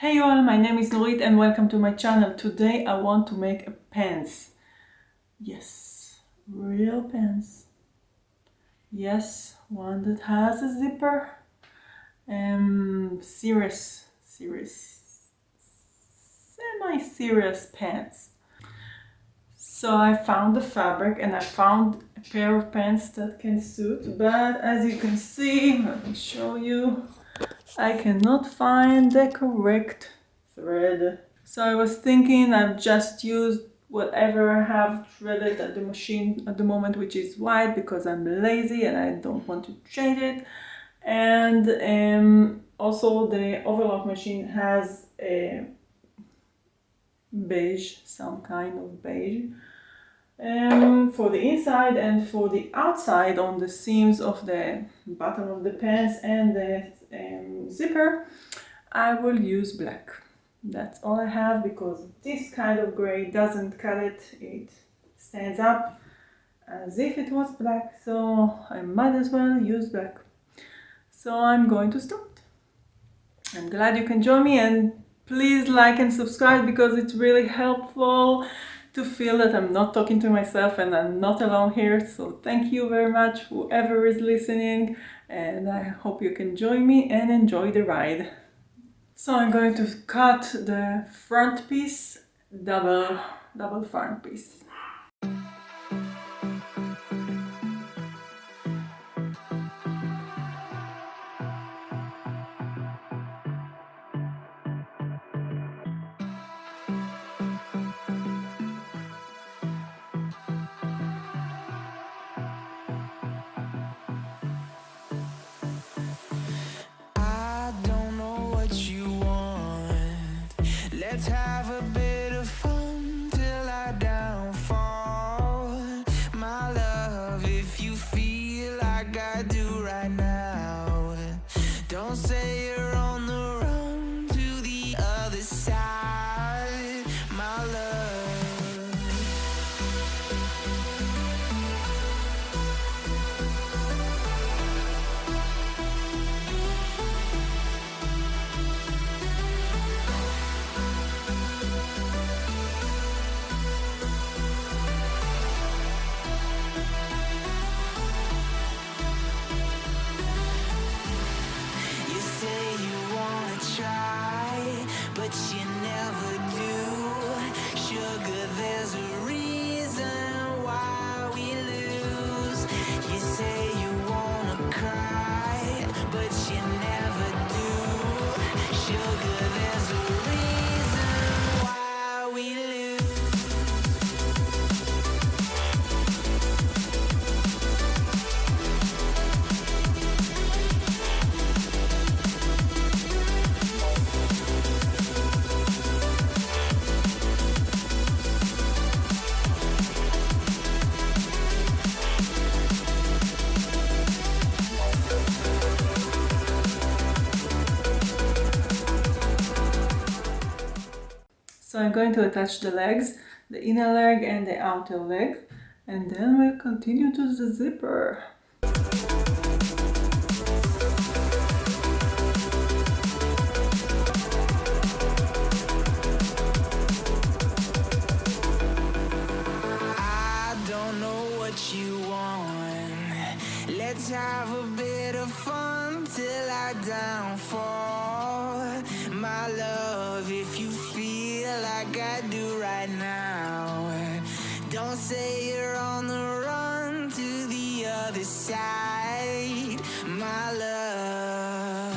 Hey all, my name is Nurit and welcome to my channel. Today I want to make a pants. Yes, real pants. Yes, one that has a zipper. Serious, semi-serious pants. So I found the fabric and I found a pair of pants that can suit, but as you can see, let me show you, I cannot find the correct thread. So I was thinking I've just used whatever I have threaded at the machine at the moment, which is white, because I'm lazy and I don't want to change it. And also the overlock machine has a beige, some kind of beige, for the inside, and for the outside on the seams of the bottom of the pants and the zipper I will use black. That's all I have, because this kind of gray doesn't cut it. It stands up as if it was black, so I might as well use black. So I'm going to start. I'm glad you can join me, and please like and subscribe, because it's really helpful to feel that I'm not talking to myself and I'm not alone here. So thank you very much, whoever is listening, and I hope you can join me and enjoy the ride. So I'm going to cut the front piece, double front piece. Let's have a bit of fun till I downfall. My love, if you feel like I do right now, don't say you're on the run to the other side, my love. But you never do. Sugar, there's a reason why we lose. You say you wanna cry, but you never do. Sugar, there's a reason why we lose. So I'm going to attach the legs, the inner leg and the outer leg, and then we'll continue to the zipper. I don't know what you want. Let's have a bit of fun till I downfall. My love, if you feel like I do right now, don't say you're on the run to the other side, my love.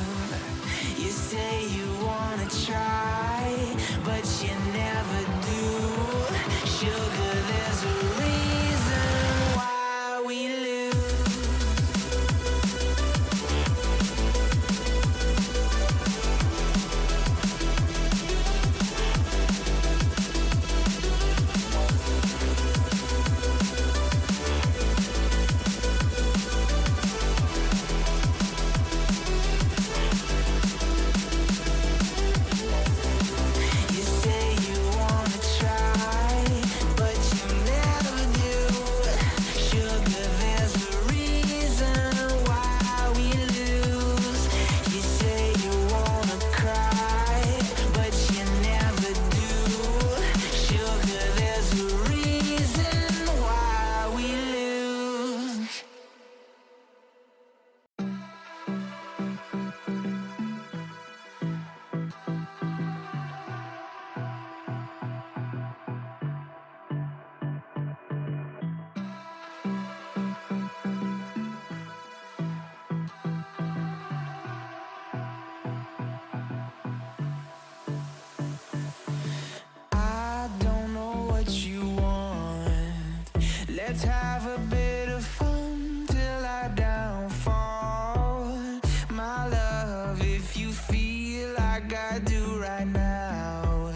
You say you wanna try, but you never do. Sugar, there's a reason why we lose. You say you want like I do right now.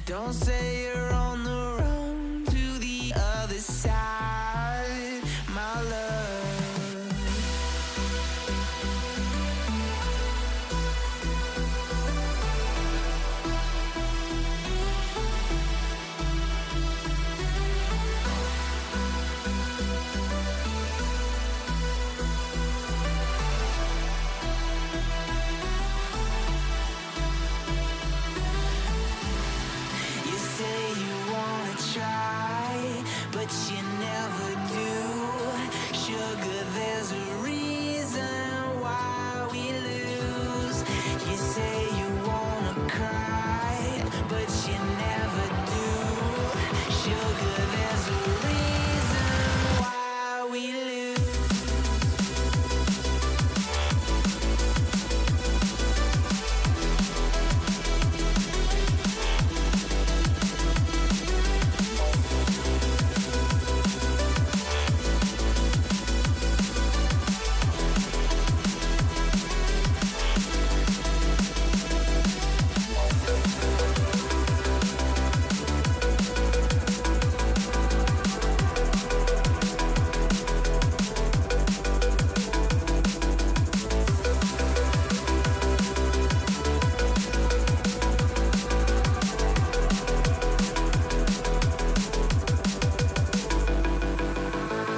Don't say you're on the run to the other side, my love. You say you wanna try, but you never do. Sugar, there's a reason why we lose. You say you wanna cry, but you never do. Sugar, there's a reason why we lose.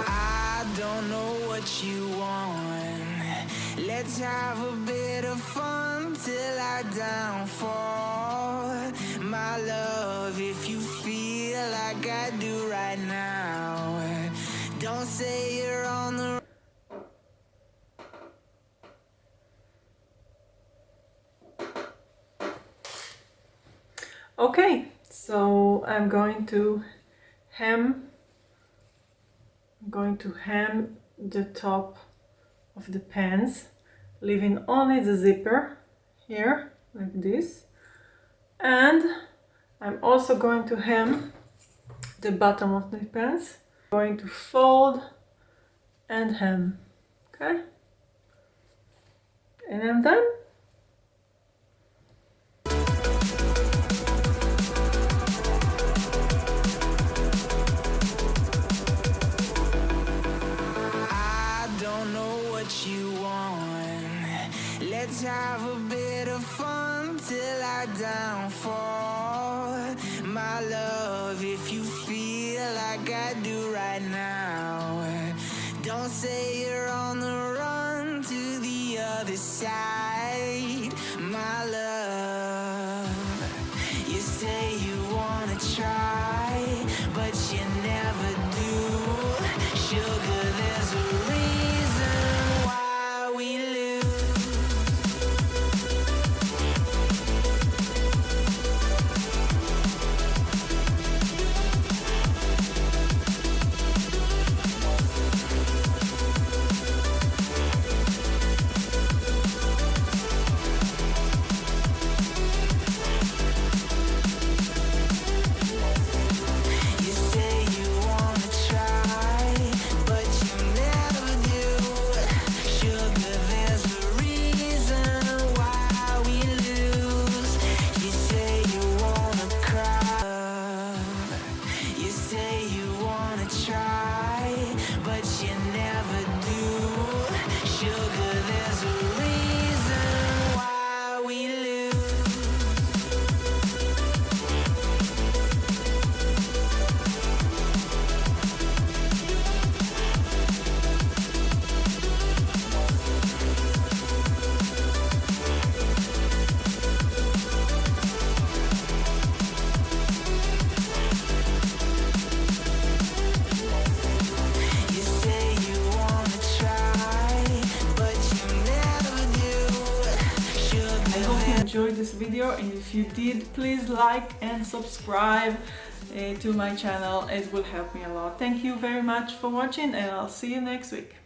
I don't know what you want. Let's have a bit of fun till I downfall. My love, if you feel like I do right now, don't say you're on the Okay, so I'm going to hem the top of the pants, leaving only the zipper here like this, and I'm also going to hem the bottom of the pants. I'm going to fold and hem, okay, and I'm done. I don't know what you want. Let's have a bit of fun till I downfall. My love, if you feel like I do right now, don't say you're on the run to the other side, my love. You say you wanna try, but you never do. Sugar, there's a reason why we lose. You say you wanna try, but you never do. Sugar, there's a reason why we lose. You say you wanna cry. You say you wanna try, but you never do. Sugar, there's a reason why we lose. You say you wanna try, but you never do. I Sugar, hope you enjoyed this video, and if you did, please like and subscribe to my channel. It will help me a lot. Thank you very much for watching, and I'll see you next week.